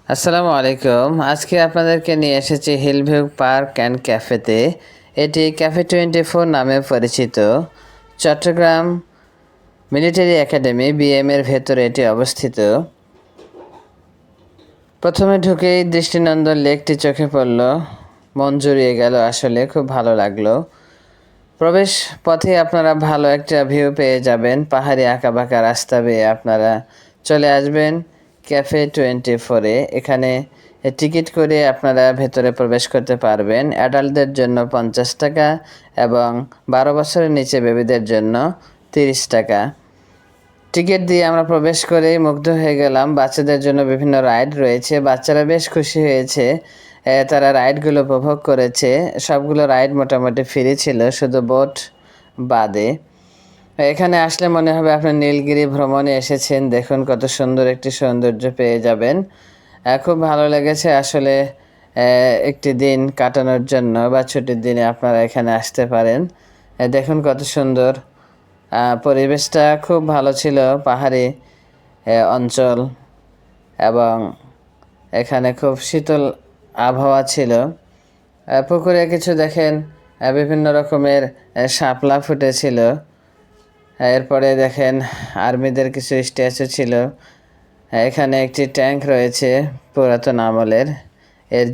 আসসালামু আলাইকুম। আজকে আপনাদেরকে নিয়ে এসেছি হিলভিউ পার্ক অ্যান্ড ক্যাফেতে। এটি ক্যাফে 24 নামে পরিচিত। চট্টগ্রাম মিলিটারি একাডেমি বিএম-এর ভেতরে এটি অবস্থিত। প্রথমে ঢুকেই দৃষ্টিনন্দন লেকটি চোখে পড়ল, মন জুড়িয়ে গেল। আসলে খুব ভালো লাগলো। প্রবেশ পথে আপনারা ভালো একটা ভিউ পেয়ে যাবেন। পাহাড়ি আঁকাবাঁকা রাস্তা বেয়ে আপনারা চলে আসবেন ক্যাফে 24-এ। এখানে টিকিট করে আপনারা ভেতরে প্রবেশ করতে পারবেন। অ্যাডাল্টদের জন্য 50 টাকা এবং 12 বছরের নিচে বেবিদের জন্য 30 টাকা। টিকিট দিয়ে আমরা প্রবেশ করেই মুগ্ধ হয়ে গেলাম। বাচ্চাদের জন্য বিভিন্ন রাইড রয়েছে। বাচ্চারা বেশ খুশি হয়েছে। তারা রাইডগুলো উপভোগ করেছে। সবগুলো রাইড মোটামুটি ফ্রি ছিল, শুধু বোট বাদে। এখানে আসলে মনে হবে আপনি নীলগিরি ভ্রমণে এসেছেন। দেখুন কত সুন্দর একটি সৌন্দর্য পেয়ে যাবেন। খুব ভালো লেগেছে আসলে। একটি দিন কাটানোর জন্য বা ছুটির দিনে আপনারা এখানে আসতে পারেন। দেখুন কত সুন্দর। পরিবেশটা খুব ভালো ছিল। পাহাড়ি অঞ্চল এবং এখানে খুব শীতল আবহাওয়া ছিল। পুকুরে কিছু দেখেন বিভিন্ন রকমের শাপলা ফুটেছিল। এরপরে দেখেন আর্মিদের কিছু স্ট্যাচু ছিল। এখানে একটি ট্যাঙ্ক রয়েছে পুরাতন আমলের। এর